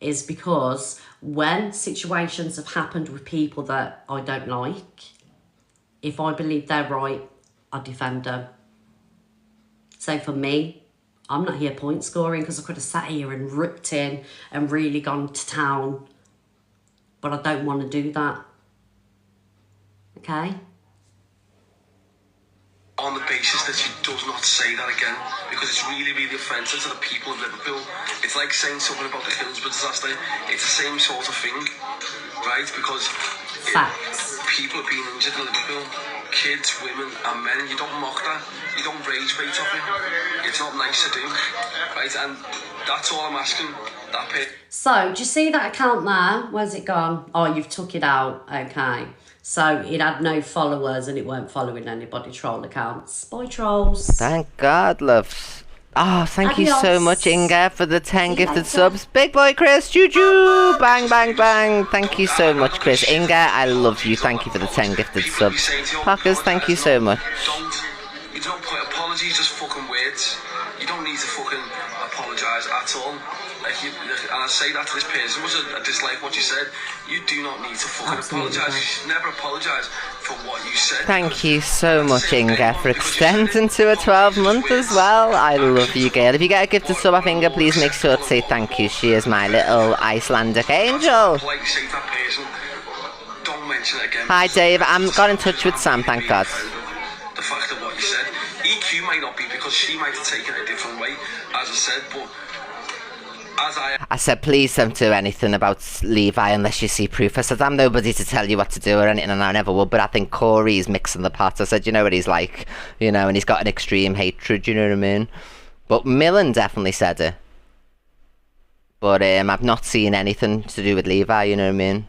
is because when situations have happened with people that I don't like, if I believe they're right, I defend them. So for me, I'm not here point scoring because I could have sat here and ripped in and really gone to town. But I don't want to do that. Okay? On the basis that she does not say that again, because it's really, really offensive to the people of Liverpool. It's like saying something about the Hillsborough disaster. It's the same sort of thing, right? Because people are being injured in Liverpool. Kids, women and men. You don't mock that. You don't rage bait off it. It's not nice to do, right? And that's all I'm asking. So, do you see that account there? Where's it gone? Oh, you've took it out. Okay. So, it had no followers and it weren't following anybody troll accounts. Bye, trolls. Thank God, loves. Oh, thank you so much, Inga, for the 10 gifted subs. Big boy, Chris. Choo-choo. Bang, bang, bang. Thank you so much, Chris. Inga, I love you. Thank you for the 10 gifted subs. Pockers, thank you so much. You don't put apologies, just fucking words. You don't need to fucking apologise at all. And I say that to this person, which I dislike what you said. You do not need to fucking apologise. You should never apologise for what you said. Thank you so much, Inga, for extending to a 12-month as well. I love you, girl. If you get a gifted sub off Inga, please make sure to say thank you. She is my little Icelandic angel. Don't mention it again. Hi, Dave. I got in touch with Sam, thank God. The fact of what you said. EQ might not be because she might have taken it a different way, as I said, but I said, please don't do anything about Levi unless you see proof. I said, I'm nobody to tell you what to do or anything, and I never will, but I think Corey's mixing the pot. I said, you know what he's like, you know, and he's got an extreme hatred, you know what I mean? But Millen definitely said it. But I've not seen anything to do with Levi, you know what I mean?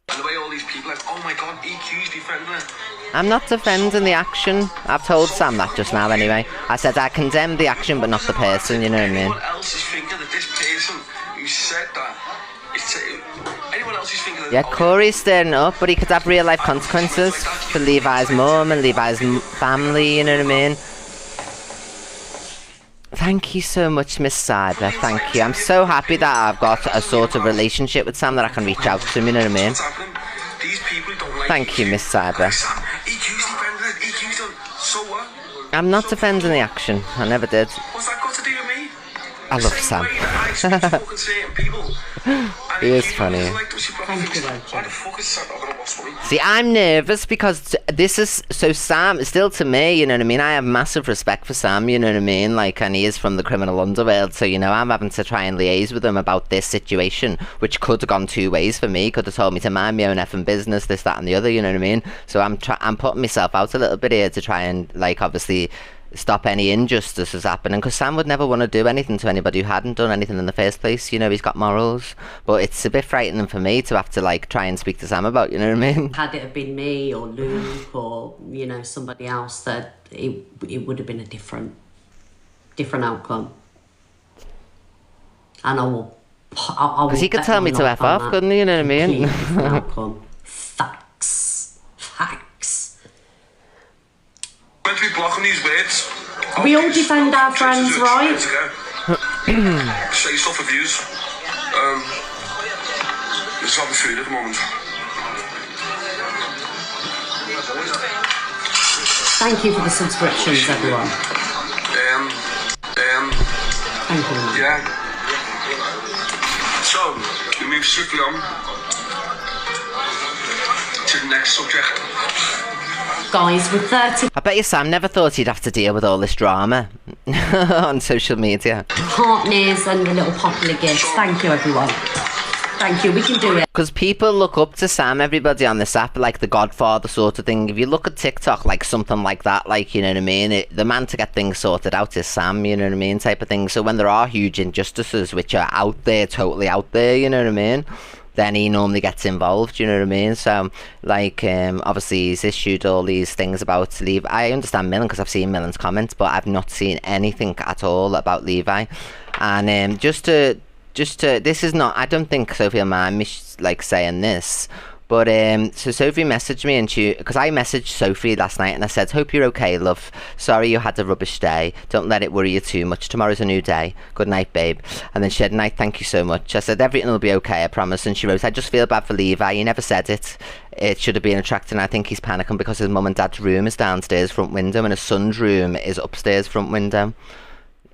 And the way all these people are like, oh my God, EQ's defending it. I'm not defending the action. I've told Sam that just now anyway. I said I condemn the action but not the person, you know what I mean? Anyone else is thinking that this person who said that, anyone else is thinking that... Yeah, Corey's stirring up, but he could have real life consequences for Levi's mum and Levi's family, you know what I mean? Thank you so much, Miss Cyber, thank you. I'm so happy that I've got a sort of relationship with Sam that I can reach out to him, you know what I mean? Thank you, Miss Cyber. I'm not defending the action. I never did. What's that got to do with me? I love Sam. He is funny. See, I'm nervous because this is so Sam. Still, to me, you know what I mean. I have massive respect for Sam. You know what I mean. Like, and he is from the criminal underworld. So you know, I'm having to try and liaise with him about this situation, which could have gone two ways for me. Could have told me to mind my own effing business, this, that, and the other. You know what I mean. So I'm putting myself out a little bit here to try and, like, obviously stop any injustices happening, because Sam would never want to do anything to anybody who hadn't done anything in the first place. You know, he's got morals, but it's a bit frightening for me to have to, like, try and speak to Sam about, you know what I mean? Had it have been me or Luke or, you know, somebody else, that it would have been a different outcome. And I will because he could tell me to F off, couldn't he? You know what I mean? Outcome. Facts. Meant to be blocking these words. We all defend our friends, right? Say stuff for views. This is having food at the moment. Thank you for the subscriptions, everyone. Thank you. Yeah. So, we move swiftly on to the next subject. Guys, with 30... I bet you Sam never thought he'd have to deal with all this drama on social media. Partners and the little popular gifts. Thank you, everyone. Thank you, we can do it. Because people look up to Sam, everybody on this app, like the Godfather sort of thing. If you look at TikTok, like something like that, like, you know what I mean, the man to get things sorted out is Sam, you know what I mean, type of thing. So when there are huge injustices which are out there, totally out there, you know what I mean, then he normally gets involved, you know what I mean? So, like, obviously he's issued all these things about Levi. I understand Millen because I've seen Millen's comments, but I've not seen anything at all about Levi. And just to this is not, I don't think Sophie will mind me like saying this, But so Sophie messaged me, and because I messaged Sophie last night and I said, hope you're okay, love. Sorry you had a rubbish day. Don't let it worry you too much. Tomorrow's a new day. Good night, babe. And then she said, night, thank you so much. I said, everything will be okay, I promise. And she wrote, I just feel bad for Levi. He never said it. It should have been attracting. I think he's panicking because his mum and dad's room is downstairs front window and his son's room is upstairs front window.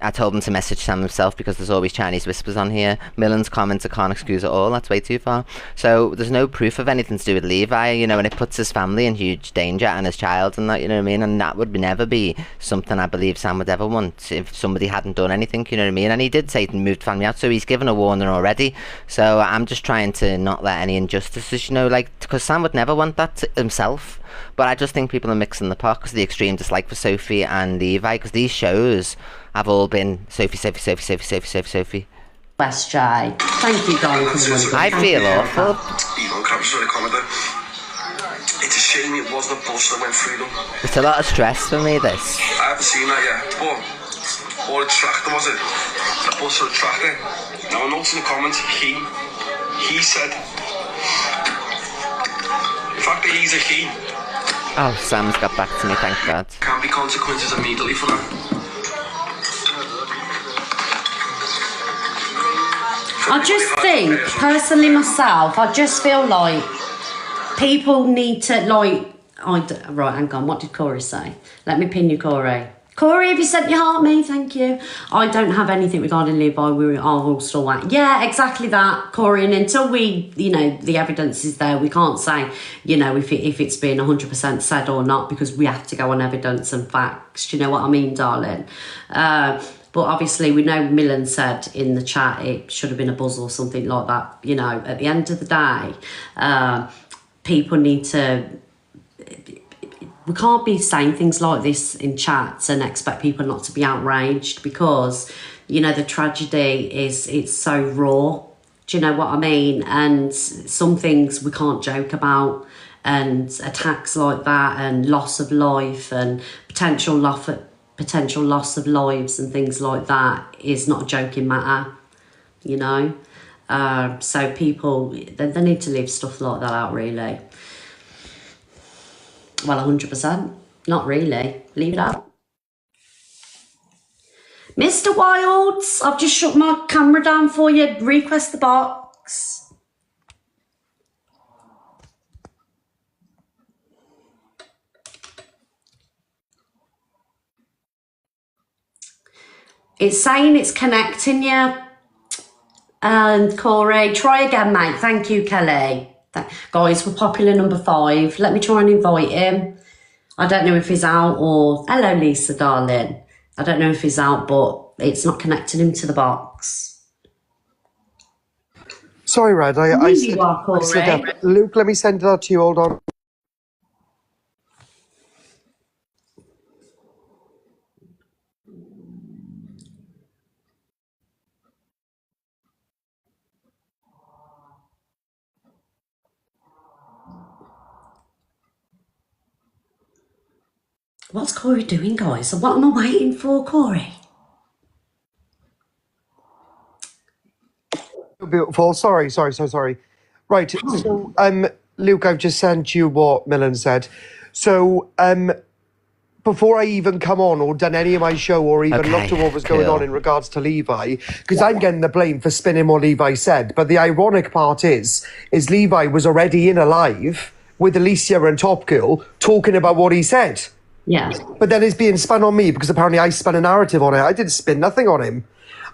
I told him to message Sam himself because there's always Chinese whispers on here. Millen's comments, I can't excuse it all. That's way too far. So there's no proof of anything to do with Levi, you know, and it puts his family in huge danger and his child and that, you know what I mean? And that would never be something I believe Sam would ever want if somebody hadn't done anything, you know what I mean? And he did say he moved family out, so he's given a warning already. So I'm just trying to not let any injustices, you know, like, because Sam would never want that himself. But I just think people are mixing the pot because of the extreme dislike for Sophie and Levi, because these shows have all been Sophie. West J. Thank you, darling, for the money. I feel awful. It's a shame it wasn't a bus that went through them. It's a lot of stress for me, this. I haven't seen that yet, but or a tractor, was it? A bus or a tractor? Now I noticed in the comments, he said, in fact that he's a he. Oh, Sam's got back to me, thank God. Can be consequences immediately for that. I just think, personally myself, I just feel like people need to, like, right, hang on, what did Corey say? Let me pin you, Corey. Corey, have you sent your heart me? Thank you. I don't have anything regarding Levi. We are all still waiting. Yeah, exactly that, Corey. And until we, you know, the evidence is there, we can't say, you know, if it's been 100% said or not, because we have to go on evidence and facts. Do you know what I mean, darling? But obviously, we know Millen said in the chat it should have been a buzz or something like that. You know, at the end of the day, people need to... We can't be saying things like this in chats and expect people not to be outraged because, you know, the tragedy it's so raw. Do you know what I mean? And some things we can't joke about, and attacks like that and loss of life and potential loss of lives and things like that is not a joking matter, you know? So people, they need to leave stuff like that out, really. Well, 100%. Not really. Leave it out. Mr. Wilds, I've just shut my camera down for you. Request the box. It's saying it's connecting you. And Corey, try again, mate. Thank you, Kelly. Guys, we're popular number 5. Let me try and invite him. I don't know if he's out or... Hello, Lisa, darling. I don't know if he's out, but it's not connecting him to the box. Sorry, Red. I said that. Luke, let me send that to you. Hold on. What's Corey doing, guys? What am I waiting for, Corey? Beautiful. Sorry. Right. So, Luke, I've just sent you what Millen said. So, before I even come on or done any of my show or even looked at what was going on in regards to Levi, because I'm getting the blame for spinning what Levi said. But the ironic part is Levi was already in a live with Alicia and Top Girl talking about what he said. Yeah. But then it's being spun on me because apparently I spun a narrative on it. I didn't spin nothing on him.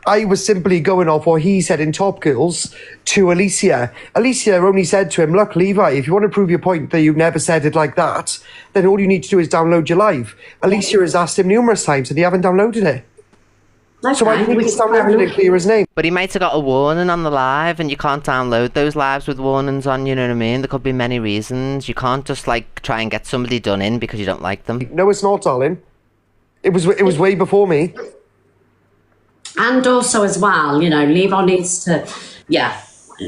I was simply going off what he said in Top Girls to Alicia. Alicia only said to him, look, Levi, if you want to prove your point that you never said it like that, then all you need to do is download your live. Alicia has asked him numerous times and he haven't downloaded it. Okay, so I think it's downloaded and clear his name. But he might have got a warning on the live, and you can't download those lives with warnings on, you know what I mean? There could be many reasons. You can't just, like, try and get somebody done in because you don't like them. No, it's not, darling. It was way before me. And also as well, you know, Levi needs to,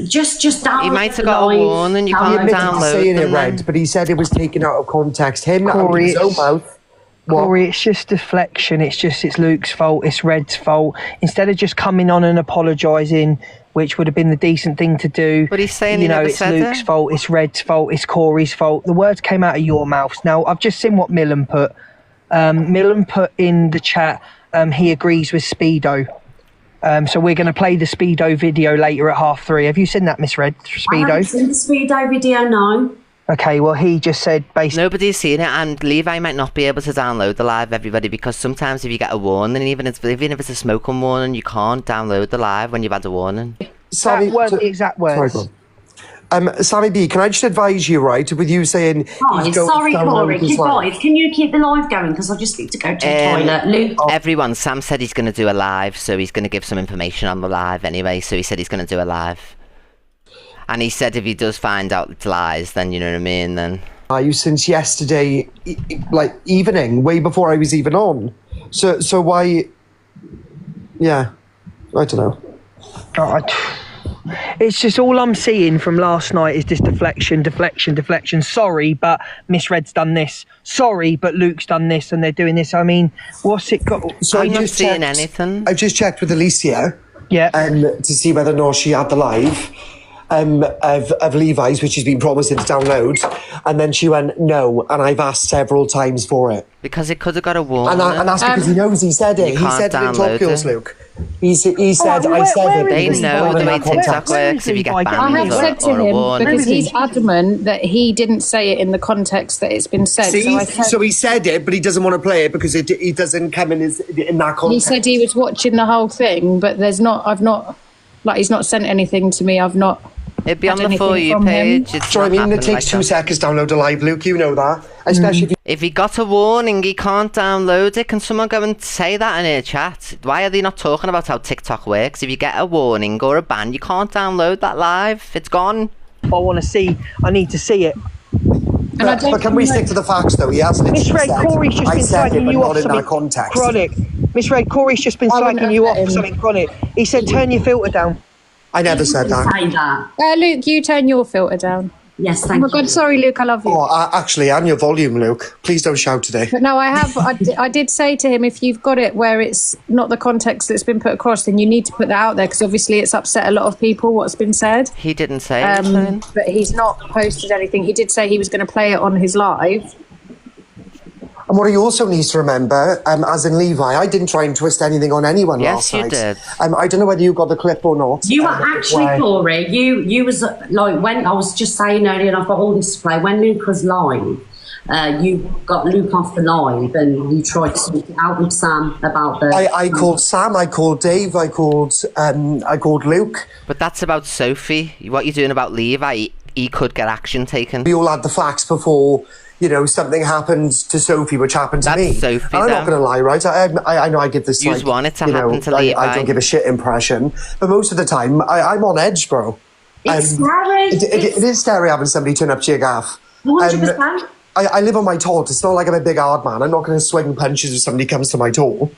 just download. He might have got a warning, you can't download saying them. It, Red, but he said it was taken out of context. Him out of his own mouth. Corey, it's just deflection. It's Luke's fault. It's Red's fault. Instead of just coming on and apologising, which would have been the decent thing to do. But he's saying you he know, never it's said Luke's it. fault. It's Red's fault. It's Corey's fault. The words came out of your mouth. Now I've just seen what Millen put. Millen put in the chat. He agrees with Speedo. So we're going to play the Speedo video later at 3:30. Have you seen that, Miss Red? I Speedo. haven't seen the Speedo video, no. Okay, well, he just said basically. Nobody's seen it, and Levi might not be able to download the live, everybody, because sometimes if you get a warning, even if it's a smoking warning, you can't download the live when you've had a warning. That weren't the exact words. Sorry, go on. Sammy B, can I just advise you, right, with you saying... Guys, sorry, Corey. Guys, can you keep the live going? Because I just need to go to the toilet. Luke. Everyone, Sam said he's going to do a live, so he's going to give some information on the live anyway, so he said he's going to do a live. And he said if he does find out it's lies, then, you know what I mean, then... Since yesterday, like, evening, way before I was even on. So why... Yeah, I don't know. It's just all I'm seeing from last night is just deflection. Sorry, but Miss Red's done this. Sorry, but Luke's done this, and they're doing this. I mean, what's it got? So I'm not seeing anything. I've just checked with Alicia. Yeah. To see whether or not she had the live of Levi's, which she's been promising to download. And then she went, no. And I've asked several times for it. Because it could have got a warning. And that's because he knows he said it. He said it in Top Girls, Luke. He said, I said it. They know the way TikTok works. If you get I banned have said to or a him, warning. because he's adamant that he didn't say it in the context that it's been said. See? So, So he said it, but he doesn't want to play it because he doesn't come in that context. he said he was watching the whole thing, but he's not sent anything to me. I've not. It'd be on had the For anything You from him. page. It's So I not mean, it happened takes like 2 that. seconds to download a live, Luke. You know that, especially If he got a warning, he can't download it. Can someone go and say that in a chat? Why are they not talking about how TikTok works? If you get a warning or a ban, you can't download that live. It's gone. I need to see it. But can we stick to the facts, though? He hasn't. Miss Red, Corey's just been slagging you off something context. chronic. Miss Red, Corey's just been slagging you off something chronic. He said, turn your filter down. I never said that. Say that. Luke, you turn your filter down. Yes, Oh thank my you. God, sorry, Luke, I love you. Oh, actually, and your volume, Luke. Please don't shout today. But no, I did say to him, if you've got it where it's not the context that's been put across, then you need to put that out there, because obviously it's upset a lot of people what's been said. He didn't say anything. But he's not posted anything. He did say he was going to play it on his live. And what he also needs to remember, as in Levi, I didn't try and twist anything on anyone Yes, last you night. did. I don't know whether you got the clip or not. You were actually, Corey, you was like, when I was just saying earlier, and I've got all this to play, when Luke was live, you got Luke off the live and you tried to speak out with Sam about the... I called Sam, I called Dave, I called Luke. But that's about Sophie. What you're doing about Levi, he could get action taken. We all had the facts before, you know, something happened to Sophie, which happened to That's me. Sophie, And I'm not though. going to lie, right? I know I give this, You like, want it to you know, happen to I Levi. don't give a shit impression. But most of the time, I'm on edge, bro. It's scary. It is scary having somebody turn up to your gaff. 100%. I live on my tour. It's not like I'm a big hard man. I'm not going to swing punches if somebody comes to my door.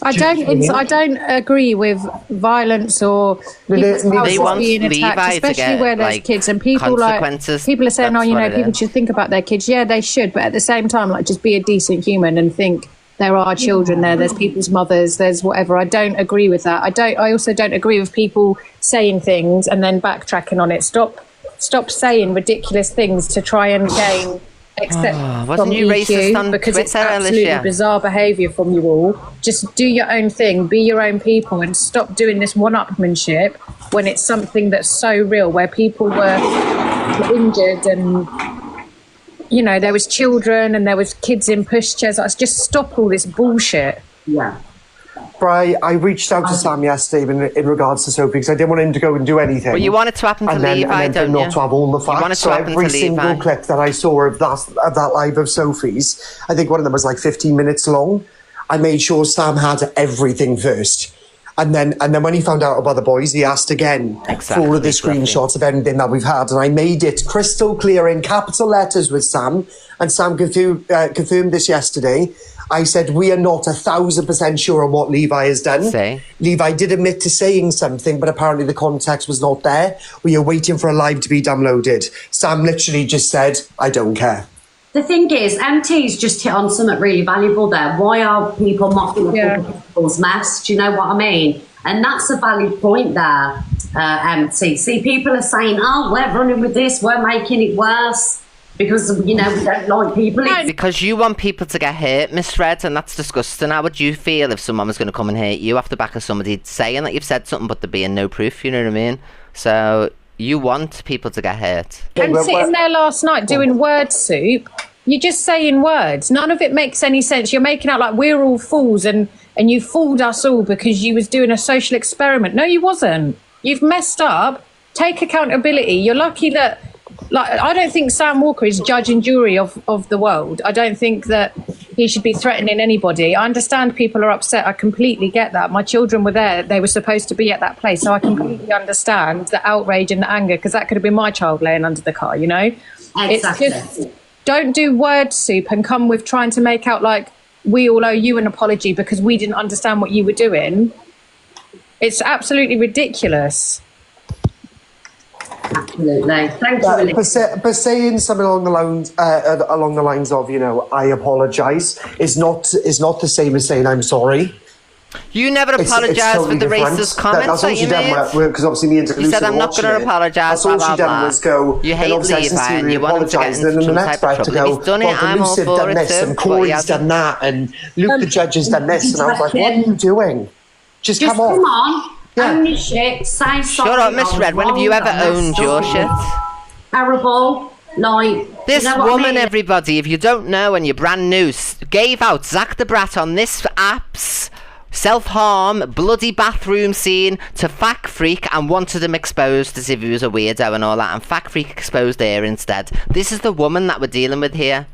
I don't agree with violence or people's They houses want being Levi attacked, to especially get, where there's like, kids and people consequences. people are saying, That's oh, you what know, it people is. should think about their kids. Yeah, they should, but at the same time, like, just be a decent human and think there are children there. There's people's mothers. There's whatever. I don't agree with that. I also don't agree with people saying things and then backtracking on it. Stop saying ridiculous things to try and gain accept wasn't from you EQ, racist on because it's Twitter, absolutely Alicia? bizarre behaviour from you all. Just do your own thing, be your own people, and stop doing this one-upmanship when it's something that's so real, where people were injured and, you know, there was children and there was kids in pushchairs. Like, just stop all this bullshit. Yeah. But I reached out to Sam yesterday in regards to Sophie because I didn't want him to go and do anything. But you want it to happen to and then, Levi, and then for don't him you? not to have all the You want it facts. to So happen every to single Levi. clip that I saw of that live of Sophie's, I think one of them was like 15 minutes long. I made sure Sam had everything first. And then when he found out about the boys, he asked again for all of the screenshots of anything that we've had. And I made it crystal clear in capital letters with Sam. And Sam confirmed this yesterday. I said, we are not 1,000% sure on what Levi has done. Say. Levi did admit to saying something, but apparently the context was not there. We are waiting for a live to be downloaded. Sam literally just said, I don't care. The thing is, MT's just hit on something really valuable there. Why are people mocking other people's mess? Do you know what I mean? And that's a valid point there, MT. See, people are saying, oh, we're running with this, we're making it worse because, you know, we don't like people. Because you want people to get hurt, Miss Red, and that's disgusting. How would you feel if someone was going to come and hurt you off the back of somebody saying that you've said something but there being no proof, you know what I mean? So you want people to get hurt. And sitting there last night doing word soup, you're just saying words. None of it makes any sense. You're making out like we're all fools and you fooled us all because you was doing a social experiment. No, you wasn't. You've messed up. Take accountability. You're lucky that, like, I don't think Sam Walker is judge and jury of the world. I don't think that he should be threatening anybody. I understand people are upset. I completely get that. My children were there. They were supposed to be at that place. So I completely understand the outrage and the anger, because that could have been my child laying under the car, you know? Exactly. It's just, don't do word soup and come with trying to make out like we all owe you an apology because we didn't understand what you were doing. It's absolutely ridiculous. Absolutely. Thank you. But saying something along the lines of, you know, I apologise is not the same as saying I'm sorry. You never apologised for the racist comments that you made. Because obviously me and You said, I'm not going to apologise, that's all she done was go, you hate Levi and you want him to get into some type of trouble. If he's done it, I'm all for it too. And Corey's done that, and Luke the judge has done this, and I was like, what are you doing? Just come on. Own your shit, say sorry. Shut up, Miss Red. When have you ever owned your shit? Terrible. Like, this you know woman, I mean? everybody, if you don't know and you're brand new, gave out Zach the Brat on this app's self-harm, bloody bathroom scene to Fact Freak and wanted him exposed as if he was a weirdo and all that, and Fact Freak exposed her instead. This is the woman that we're dealing with here.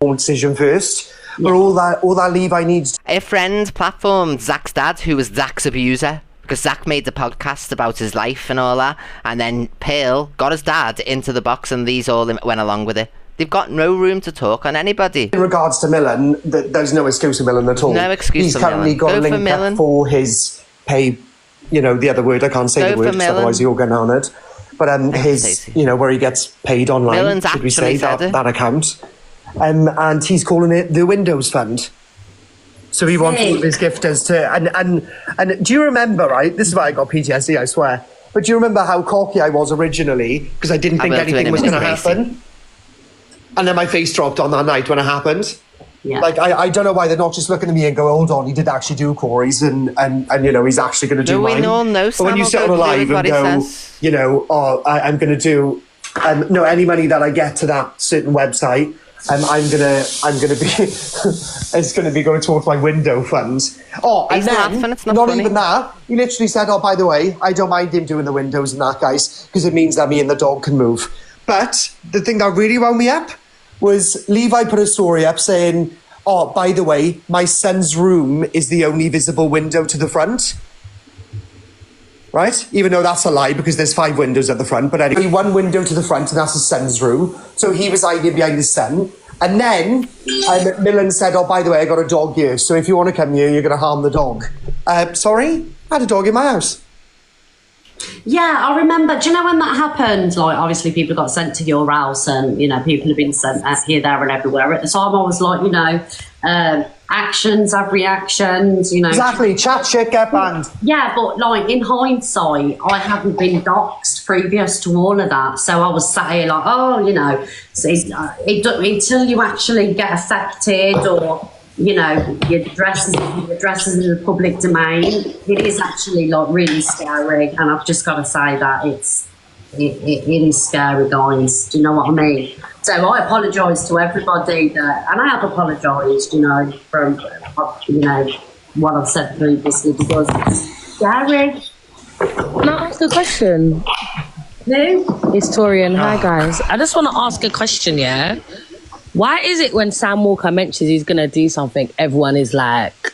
Decision first, but all that Levi needs. A friend platformed Zach's dad, who was Zach's abuser, because Zach made the podcast about his life and all that, and then Pearl got his dad into the box and these all went along with it. They've got no room to talk on anybody. In regards to Millen, there's no excuse for Millen at all. No excuse for Millen. He's currently got a link up for his pay, you know, the other word, I can't say the word, because otherwise he'll get on it. But his, you know, where he gets paid online, Millen's should we say, that account. And he's calling it the Windows Fund. So he wants all of his gifters to, and do you remember, right, this is why I got PTSD, I swear, but do you remember how cocky I was originally, because I didn't think anything was going to happen? And then my face dropped on that night when it happened. Yeah. Like, I don't know why they're not just looking at me and go, hold on, he did actually do Corey's and you know, he's actually going to do mine. We all know Sam. But when you sit on a live and go, you know, oh, I'm going to do, no, any money that I get to that certain website, I'm gonna be it's gonna be going towards my window funds. Oh, and then not even that. He literally said, "Oh, by the way, I don't mind him doing the windows and that, guys, because it means that me and the dog can move." But the thing that really wound me up was Levi put a story up saying, "Oh, by the way, my son's room is the only visible window to the front." Right? Even though that's a lie because there's 5 windows at the front. But anyway, 1 window to the front and that's his son's room. So he was hiding behind his son. And then Millen said, oh, by the way, I got a dog here. So if you want to come here, you're going to harm the dog. Sorry? I had a dog in my house. Yeah, I remember. Do you know when that happened? Like, obviously, people got sent to your house and, you know, people have been sent here, there and everywhere. At the time, I was like, you know, actions have reactions, you know. Exactly. Chat shit, get banned. Yeah, but, like, in hindsight, I hadn't been doxxed previous to all of that. So I was sat here like, oh, you know, so until you actually get affected or, you know, your addresses in the public domain, it is actually like really scary. And I've just got to say that it is scary, guys. Do you know what I mean? So I apologise to everybody that, and I have apologised, you know, from you know what I've said previously because it's scary. Can I ask a question? Who? It's Torian. Hi guys. I just want to ask a question. Yeah. Why is it when Sam Walker mentions he's going to do something, everyone is like,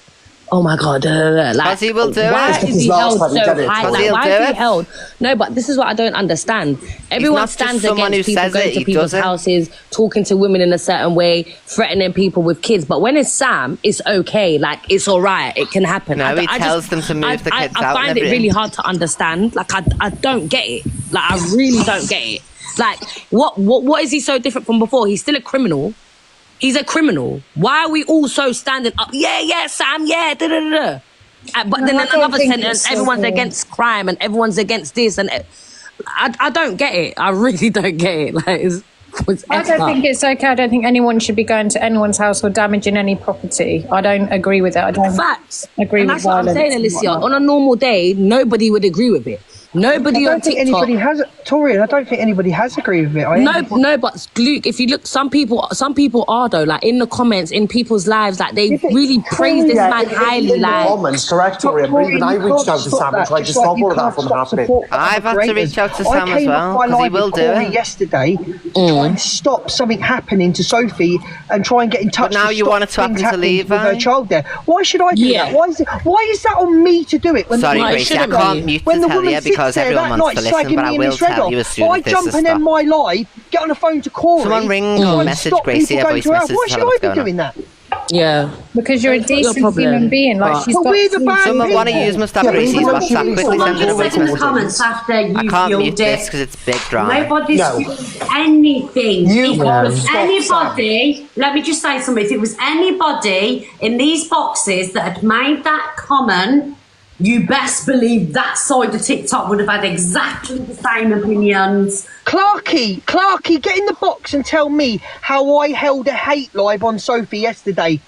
oh my God, like, because he will do it. Why is he held so high? Like, why is he it. held? No, but this is what I don't understand. Everyone stands against people going to people's houses, talking to women in a certain way, threatening people with kids. But when it's Sam, it's okay. Like, it's all right. It can happen. No, he tells them to move the kids out. I find it really hard to understand. Like, I don't get it. Like, I really don't get it. Like, what is he so different from before? He's still a criminal. He's a criminal. Why are we all so standing up? Yeah, Sam, yeah, da da da. But then in another sentence, everyone's against crime and everyone's against this, and I don't get it. I really don't get it. Like, I don't think it's okay. I don't think anyone should be going to anyone's house or damaging any property. I don't agree with it. I don't agree with that's what violence. I'm saying, Alicia. On a normal day, nobody would agree with it. Nobody on TikTok. Anybody has, Torian, I don't think anybody has agreed with it. No, but Luke, if you look, some people are though. Like in the comments, in people's lives, like they really praise this man highly. In the comments, correct, Torian? But even I reached out to Sam and tried to stop all of that from happening. I've had to reach out to Sam as well, because he will do it. Yesterday, to try and stop something happening to Sophie and try and get in touch. But now you want it to happen to Levi with her child there. Why should I do that? Why is that on me to do it? Sorry, Gracie, I can't mute to tell you because everyone wants to listen, but I will tell you as soon as this is jump in my live, get on the phone to Corey. Someone ring or message Gracie a voice message. Why should I be doing that? Yeah, because you're a decent human being. Like she's got. Someone one of you must have Gracie's WhatsApp. Quickly send her a voice message. Comments after you I can't mute this because it's big drama. Nobody's anything. If it was anybody, let me just say something. If it was anybody in these boxes that had made that comment, you best believe that side of TikTok would have had exactly the same opinions. Clarky, get in the box and tell me how I held a hate live on Sophie yesterday.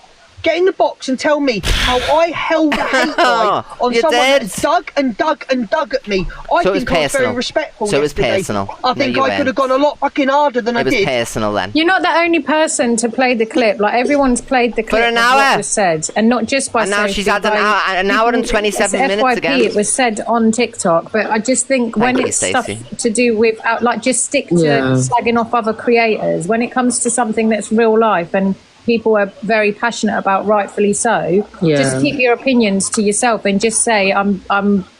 Get in the box and tell me how I held a hate live on someone that dug at me. I think I was very respectful yesterday. So it was personal. I think I could have gone a lot fucking harder than I did. It was personal then. You're not the only person to play the clip. Like everyone's played the clip for an hour. What was said, and not just by. And now Sophie, she's had an hour and 27 minutes FYP, again. It was said on TikTok, but I just think when it's stuff to do with like just stick to slagging off other creators. When it comes to something that's real life and people are very passionate about, rightfully so. Just keep your opinions to yourself and just say, I'm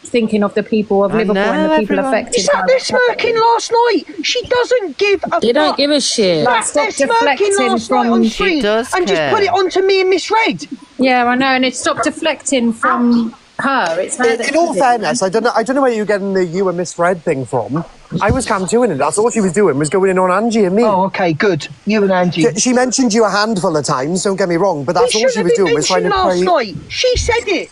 thinking of the people of Liverpool and the people affected. She sat there smirking last night. She doesn't give a They don't give a shit. Stop deflecting from she does and just put it onto me and misread. Yeah, I know, and it stopped deflecting from her. It's her. In all fairness, I don't know where you're getting the you were misread thing from. I was cam2ing it. That's all she was doing, was going in on Angie and me. Oh, okay, good. You and Angie. She mentioned you a handful of times, don't get me wrong, but that's all she was doing, was trying to play. Night. She said it.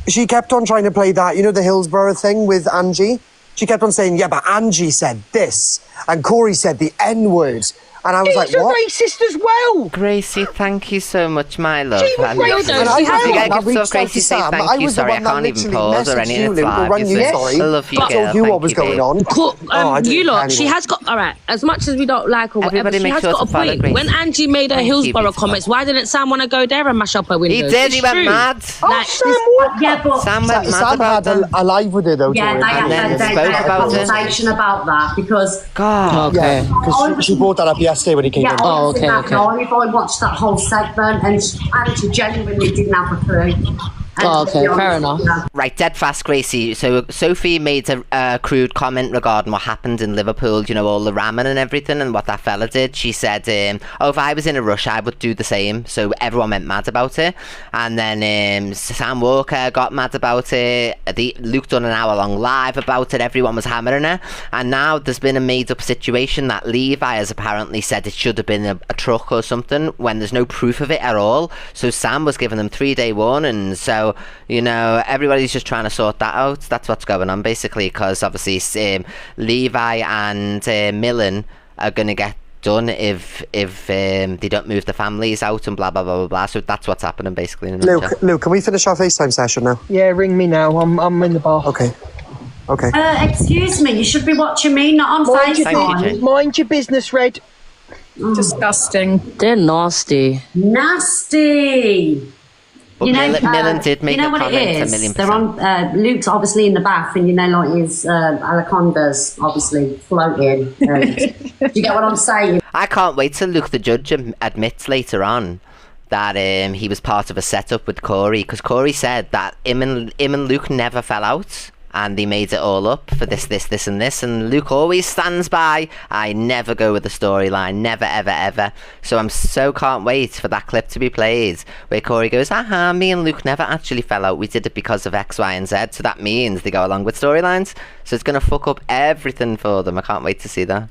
She kept on trying to play that, you know, the Hillsborough thing with Angie? She kept on saying, yeah, but Angie said this, and Corey said the N-word. And I was like, what? He's a racist as well. Gracie, thank you so much, my love. She was racist. Gracie, say thank you. Sorry, I can't even pause or anything. I love you, girl. Told you what was going on. You lot, she has got, all right, as much as we don't like her, whatever, she has got a point. When Angie made her Hillsborough comments, why didn't Sam want to go there and mash up her windows? He did, he went mad. Sam went mad about it. I live with it, though. Yeah, they had a conversation about that because... God. Okay. Because she brought that up yesterday when he came in. Okay. I watched that whole segment and Angie genuinely didn't have a clue. Fair enough. Right, dead fast, Gracie. So Sophie made a crude comment regarding what happened in Liverpool, you know, all the ramming and everything and what that fella did. She said, if I was in a rush, I would do the same. So everyone went mad about it. And then Sam Walker got mad about it. Luke done an hour-long live about it. Everyone was hammering her. And now there's been a made-up situation that Levi has apparently said it should have been a truck or something when there's no proof of it at all. So Sam was giving them 3-day warnings. So, you know, everybody's just trying to sort that out. That's what's going on, basically, because obviously Levi and Millen are going to get done if they don't move the families out and blah, blah, blah, blah, blah. So that's what's happening, basically. Luke, can we finish our FaceTime session now? Yeah, ring me now. I'm in the bar. Okay. Excuse me, you should be watching me, not on FaceTime. Mind your business, Red. Disgusting. They're nasty. Nasty. But Millen did make a comment, it is? They're on. Luke's obviously in the bath, and you know, like his anaconda's obviously floating. Do you get what I'm saying? I can't wait till Luke the judge admits later on that he was part of a setup with Corey, because Corey said that him and Luke never fell out. And they made it all up for this, and this. And Luke always stands by, I never go with the storyline, never, ever, ever. So I'm can't wait for that clip to be played, where Corey goes, me and Luke never actually fell out. We did it because of X, Y, and Z. So that means they go along with storylines. So it's going to fuck up everything for them. I can't wait to see that.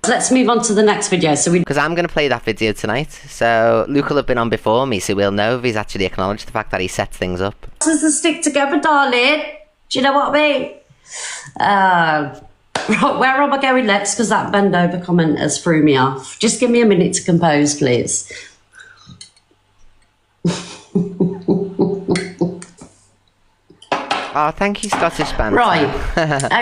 Let's move on to the next video. Because I'm going to play that video tonight. So Luke will have been on before me, so we'll know if he's actually acknowledged the fact that he sets things up. Us to stick together, darling. Do you know what I mean? Right, where am I going next? Because that bend over comment has threw me off. Just give me a minute to compose, please. Oh, thank you, Scottish Banter. Right.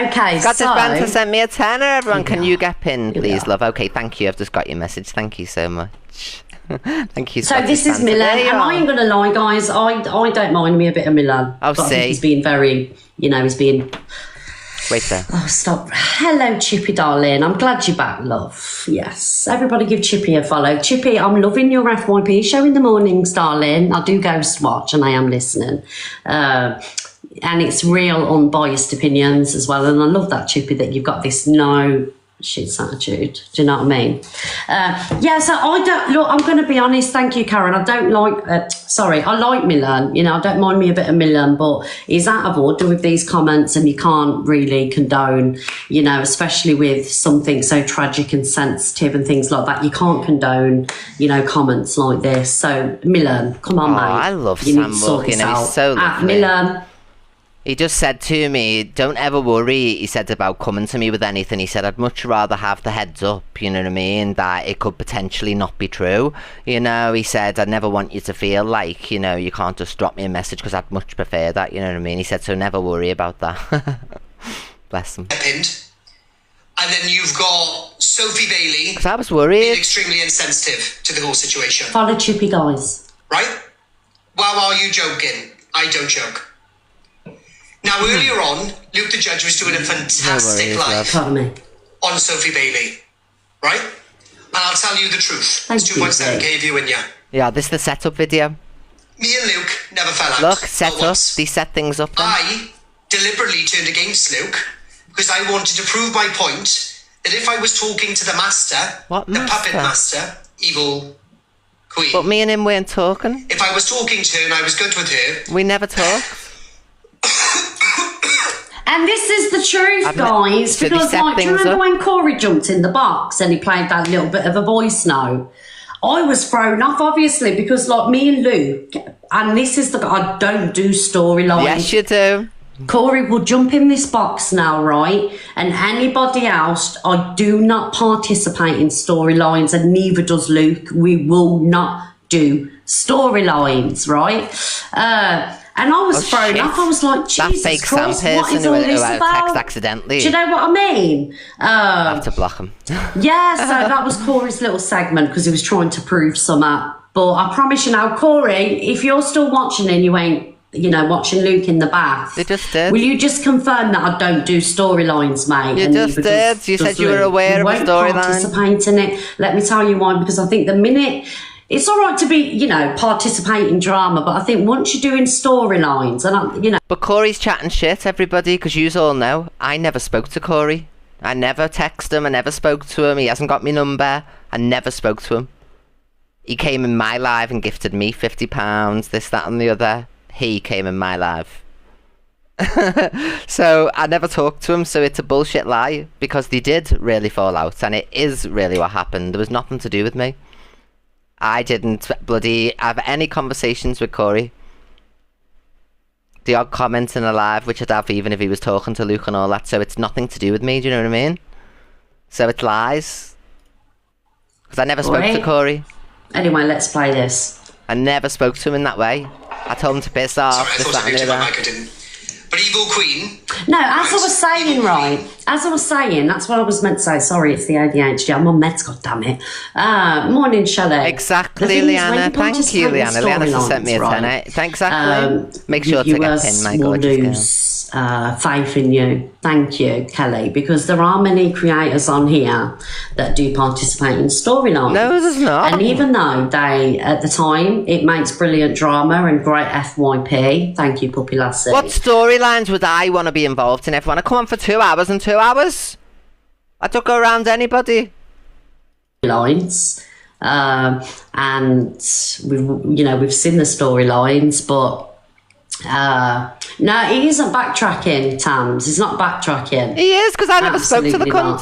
Okay, Scottish so... Banter sent me a tenner, everyone. Can you get pinned, please, love? Okay, thank you. I've just got your message. Thank you so much. Thank you, So this is Milan, and I ain't going to lie, guys. I don't mind me a bit of Milan. Oh, but see. I think he's being very, he's being... Wait there. Oh, stop. Hello, Chippy, darling. I'm glad you're back, love. Yes. Everybody give Chippy a follow. Chippy, I'm loving your FYP show in the mornings, darling. I do ghost watch, and I am listening. And it's real unbiased opinions as well. And I love that, Chippy, that you've got this no shit's attitude. Do you know what I mean? Yeah, so I don't... Look, I'm going to be honest. Thank you, Karen. I don't like... I like Milan. I don't mind me a bit of Milan, but he's out of order with these comments and you can't really condone, especially with something so tragic and sensitive and things like that. You can't condone, comments like this. So, Milan, come on, mate. I love Sam Morgan. He's so lovely. Milan... He just said to me, don't ever worry, he said, about coming to me with anything. He said, I'd much rather have the heads up, you know what I mean, that it could potentially not be true. He said, I'd never want you to feel like, you can't just drop me a message because I'd much prefer that, you know what I mean. He said, so never worry about that. Bless him. Pinned. And then you've got Sophie Bailey. Because I was worried. Being extremely insensitive to the whole situation. Follow Chippy, guys. Right? Well, are you joking? I don't joke. Now, earlier on, Luke the Judge was doing a fantastic live on Sophie Bailey, right? And I'll tell you the truth. There's 2.7k view in you. Yeah, this is the setup video. Me and Luke never fell out. Look, set up. They set things up then. I deliberately turned against Luke because I wanted to prove my point that if I was talking to the master, the puppet master, evil queen. But me and him weren't talking. If I was talking to her and I was good with her. We never talked. And this is the truth, guys, because do you remember when Corey jumped in the box and he played that little bit of a voice note? I was thrown off, obviously, because me and Luke, and this is I don't do storylines. Yes, you do. Corey will jump in this box now, right? And anybody else, I do not participate in storylines, and neither does Luke. We will not do storylines, right? And I was thrown off. I was like, Jesus that fake Christ, Sam what is all this about? Text accidentally. Do you know what I mean? I have to block him. Yeah, so that was Corey's little segment because he was trying to prove something. But I promise you now, Corey, if you're still watching and you ain't, watching Luke in the bath, you just did. Will you just confirm that I don't do storylines, mate? You just did. You said you were aware of a storyline. Participate in it. Let me tell you why. Because I think the minute... It's all right to be, participate in drama, but I think once you're doing storylines, and But Corey's chatting shit, everybody, because you all know, I never spoke to Corey. I never texted him, I never spoke to him, he hasn't got my number, I never spoke to him. He came in my live and gifted me £50, this, that and the other. He came in my live. So I never talked to him, so it's a bullshit lie, because they did really fall out, and it is really what happened. There was nothing to do with me. I didn't bloody have any conversations with Corey. The odd comments in a live, which I'd have even if he was talking to Luke and all that, so it's nothing to do with me, do you know what I mean? So it's lies. Because I never spoke to Corey. Anyway, let's play this. I never spoke to him in that way. I told him to piss off. Sorry, I thought I muted my mic, I didn't. But Evil Queen... No, as I was saying, as I was saying, that's what I was meant to say. Sorry, it's the ADHD. I'm on meds, goddammit. Morning, Shelley. Exactly, Leanna. Thank you, Leanna. Leanna just sent me a tenner. Exactly. Make sure to get pinned, my gorgeous girl. Faith in you. Thank you, Kelly, because there are many creators on here that do participate in storylines. No, there's not. And even though they, at the time, it makes brilliant drama and great FYP. Thank you, Puppy Lassie. What storylines would I want to be involved in if I want to come on for 2 hours and 2 hours? I don't go around anybody. Lines. And we've seen the storylines, but No, he isn't backtracking, Tams. He's not backtracking. He is, because I never spoke to the cunt.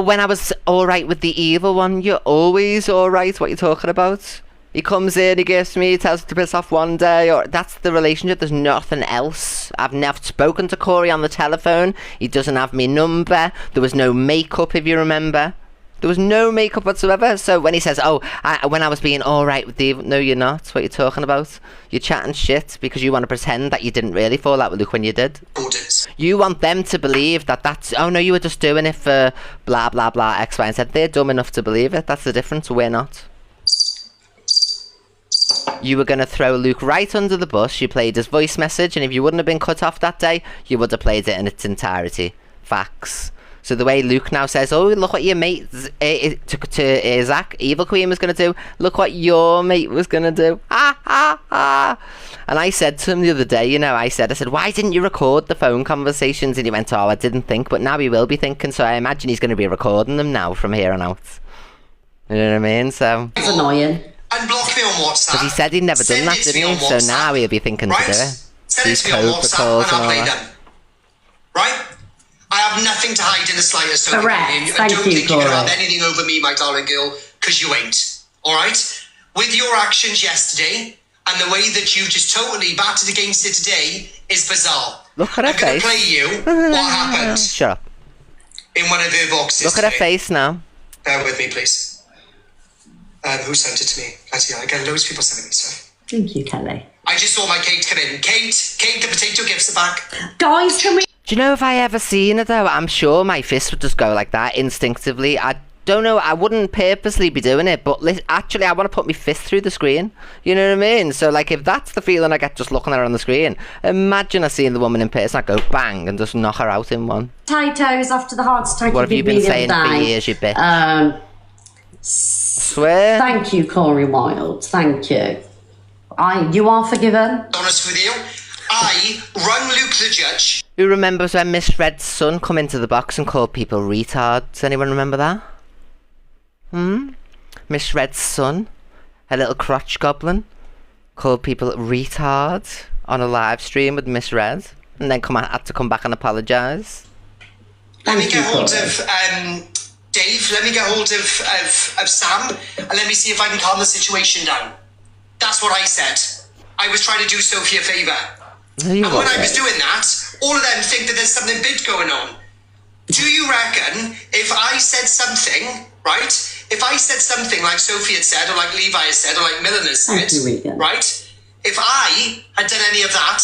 When I was all right with the evil one, you're always all right. What are you talking about? He comes in, he gives me, he tells me to piss off one day, or that's the relationship. There's nothing else. I've never spoken to Corey on the telephone. He doesn't have my number. There was no makeup, if you remember. There was no makeup whatsoever. So when he says, when I was being all right with the evil, no, you're not. What you're talking about? You're chatting shit because you want to pretend that you didn't really fall out with Luke when you did. You want them to believe that that's, oh no, you were just doing it for blah, blah, blah, X, Y, and Z. They're dumb enough to believe it. That's the difference. We're not. You were going to throw Luke right under the bus. You played his voice message, and if you wouldn't have been cut off that day, you would have played it in its entirety. Facts. So the way Luke now says, oh, look what your mate to Zach, Evil Queen, was going to do. Look what your mate was going to do. And I said to him the other day, I said, why didn't you record the phone conversations? And he went, oh, I didn't think, but now he will be thinking. So I imagine he's going to be recording them now from here on out. You know what I mean? So it's annoying. And block me on WhatsApp. Because he said he'd never done that, didn't he? So now he'll be thinking to do it. Send it to me on WhatsApp and I'll play them. Right? I have nothing to hide in the slightest. Correct. And don't think you can have anything over me, my darling girl, because you ain't. Alright? With your actions yesterday and the way that you just totally batted against it today is bizarre. Look at her face. I'm going to play you what happened. Shut up. In one of her boxes. Look at her face now. Bear with me, please. Who sent it to me? I get loads of people sending me stuff. Thank you, Kelly. I just saw my Kate come in. Kate, the potato gifts are back. Guys, can we... Do you know if I ever seen it though? I'm sure my fist would just go like that instinctively. I don't know. I wouldn't purposely be doing it, but actually I want to put my fist through the screen. You know what I mean? So like if that's the feeling I get just looking at her on the screen, imagine I seeing the woman in person, I'd go bang and just knock her out in one. Potatoes after the heart attack. What have you been saying for years, you bitch? I swear. Thank you, Corey Wilde. Thank you. You are forgiven. Honest with you, I run Luke the judge. Who remembers when Miss Red's son come into the box and called people retards? Anyone remember that? Miss Red's son, a little crotch goblin, called people retards on a live stream with Miss Red, and then had to come back and apologise. Let me get hold of Dave. Let me get hold of Sam, and let me see if I can calm the situation down. That's what I said. I was trying to do Sophie a favour. And when I was doing that, all of them think that there's something big going on. Do you reckon if I said something, right? If I said something like Sophie had said, or like Levi has said, or like Millen has said, right? If I had done any of that,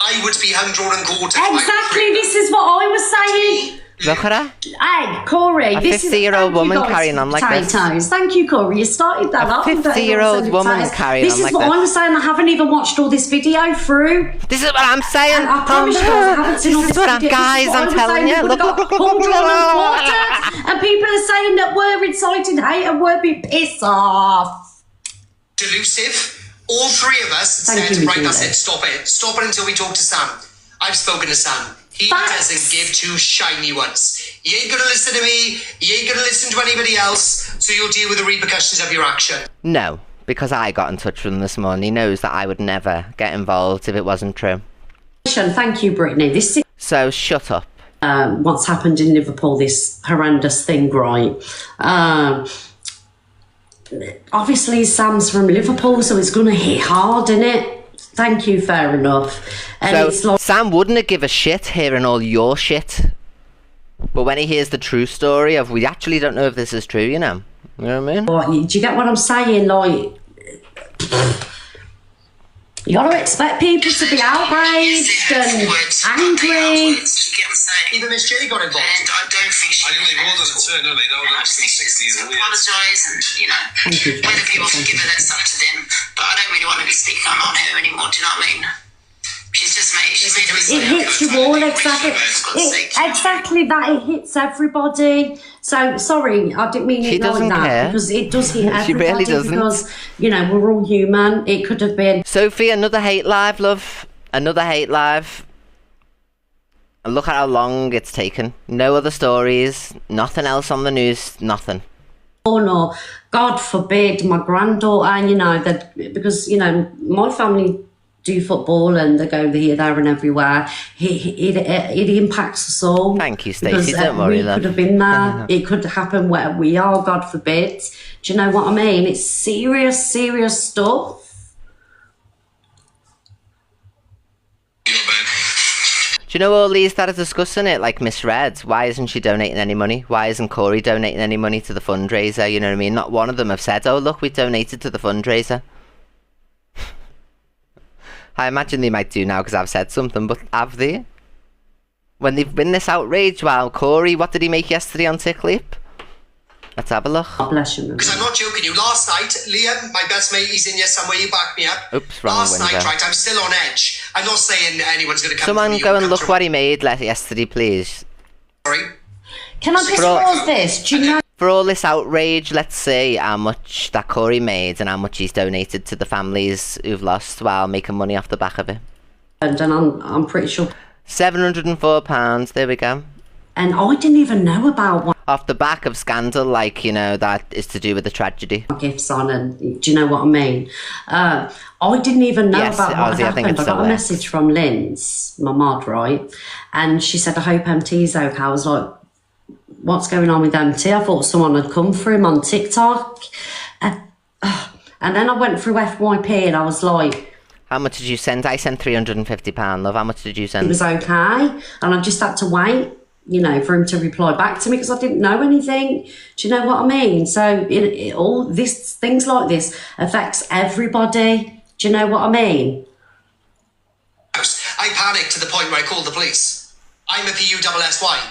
I would be hung, drawn and quartered. Exactly, this is what I was saying. Look at her. Hey, Corey. A 50-year-old woman carrying on like this. Thank you, Corey. You started that up. A 50-year-old woman carrying on like this. This is what I was saying. I haven't even watched all this video through. This is what I'm saying. And I promise you, I haven't seen all this video. Guys, I'm telling you. Look. And people are saying that we're inciting hate and we're being pissed off. Delusive. All three of us said, right, that's it. Stop it until we talk to Sam. I've spoken to Sam. He doesn't give two shiny ones. You ain't gonna listen to me. You ain't gonna listen to anybody else. So you'll deal with the repercussions of your action. No, because I got in touch with him this morning. He knows that I would never get involved if it wasn't true. Thank you, Brittany. So shut up. What's happened in Liverpool, this horrendous thing, right? Obviously, Sam's from Liverpool, so it's going to hit hard, innit? Thank you, fair enough. And so Sam wouldn't give a shit hearing all your shit. But when he hears the true story of, we actually don't know if this is true, you know? You know what I mean? Do you get what I'm saying? Like, you got to expect people to be outraged and angry. Even Miss J got involved. And I don't think she... I think more than a turn, no, they don't have 60s and apologise and, whether people forgive her, that's up to them. But I don't really want to be sticking on her anymore, do you know what I mean? She's made a mistake. It hits you all, exactly. Exactly that, it hits everybody. So, sorry, I didn't mean it like that. Care. Because it does hit everybody. She really doesn't. Because, we're all human. It could have been... Sophie, another hate live, love. Another hate live. And look at how long it's taken. No other stories. Nothing else on the news. Nothing. Oh, no. God forbid my granddaughter, because, my family do football and they go here, there and everywhere. It impacts us all. Thank you, Stacey. Don't worry, we could have been there. It could happen where we are, God forbid. Do you know what I mean? It's serious, serious stuff. Do you know all these that are discussing it, like Miss Red? Why isn't she donating any money? Why isn't Corey donating any money to the fundraiser? You know what I mean? Not one of them have said, oh, look, we donated to the fundraiser. I imagine they might do now because I've said something, but have they? When they've been this outrage, wow, Corey, what did he make yesterday on Tick Leap? Let's have a look. God bless you. Because I'm not joking you. Last night, Liam, my best mate, he's in here somewhere. You back me up. Oops, wrong Last window. night, right, I'm still on edge. I'm not saying anyone's going to come. Someone go and look what he made yesterday, please. Sorry. Can I just pause this? Do you know? For all this outrage, let's see how much that Corey made and how much he's donated to the families who've lost while making money off the back of it. And I'm pretty sure. £704. There we go. And I didn't even know about what Off the back of scandal, like, you know, that is to do with the tragedy. gifts on, and do you know what I mean? I didn't even know Yes, about what Ozzy, I think happened. it's I got still a there. message from Lynn's, my mod, right? And she said, I hope MT's okay. I was like, what's going on with MT? I thought someone had come for him on TikTok. And then I went through FYP and I was like, How much did you send? I sent £350, love. How much did you it send? was okay. And I just had to wait, you know, for him to reply back to me because I didn't know anything. Do you know what I mean? So all this, things like this affects everybody. Do you know what I mean? I panicked to the point where I called the police. I'm a PUSSY.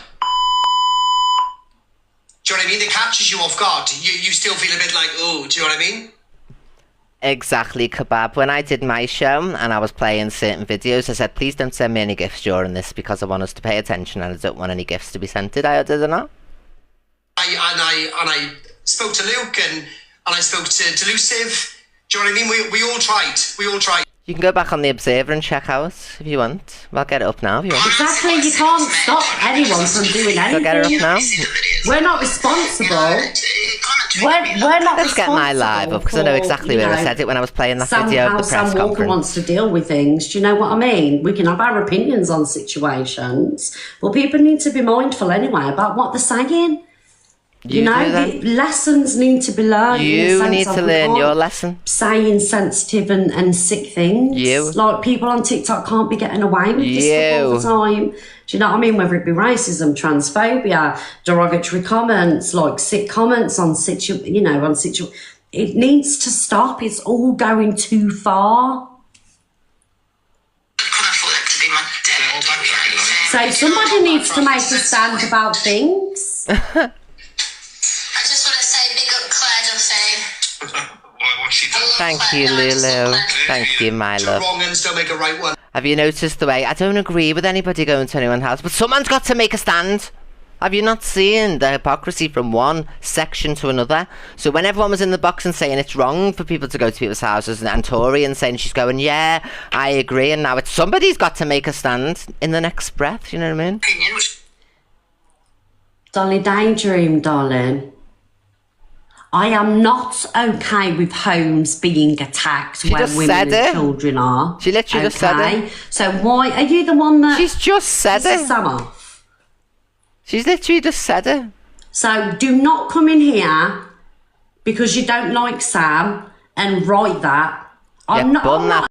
Do you know what I mean? It catches you off guard. You still feel a bit like, oh, do you know what I mean? Exactly, Kebab. When I did my show and I was playing certain videos, I said, please don't send me any gifts during this because I want us to pay attention and I don't want any gifts to be sent. Did I not? I spoke to Luke and I spoke to Delusive. Do you know what I mean? We all tried. We all tried. You can go back on the Observer and check out if you want. I'll get it up now if you want. Exactly, you can't stop anyone from doing I'll get it up anything. now. We're not responsible. We're not Let's get my live up because I know exactly where I said it when I was playing that video of the press Sam Walker conference. wants to deal with things. Do you know what I mean? We can have our opinions on situations, but people need to be mindful anyway about what they're saying. You know, the lessons need to be learned. You need to learn your lesson. Saying sensitive and sick things. Like people on TikTok can't be getting away with this stuff all the time. Do you know what I mean? Whether it be racism, transphobia, derogatory comments, like sick comments on it needs to stop. It's all going too far. So somebody needs to make a stand about things. I just want to say big up Claire Duffy. Thank you, Lulu. Thank you, my love. Wrong ends don't make a right one. Have you noticed the way I don't agree with anybody going to anyone's house, but someone's got to make a stand? Have you not seen the hypocrisy from one section to another? So when everyone was in the box and saying it's wrong for people to go to people's houses, and Tori and saying she's going, yeah, I agree, and now it's somebody's got to make a stand in the next breath, you know what I mean? Dolly Daydream, darling. I am not okay with homes being attacked where women and children are. She literally just said it. So why are you the one that... She's just said it. Sam off? She's literally just said it. So do not come in here because you don't like Sam and write that. I'm not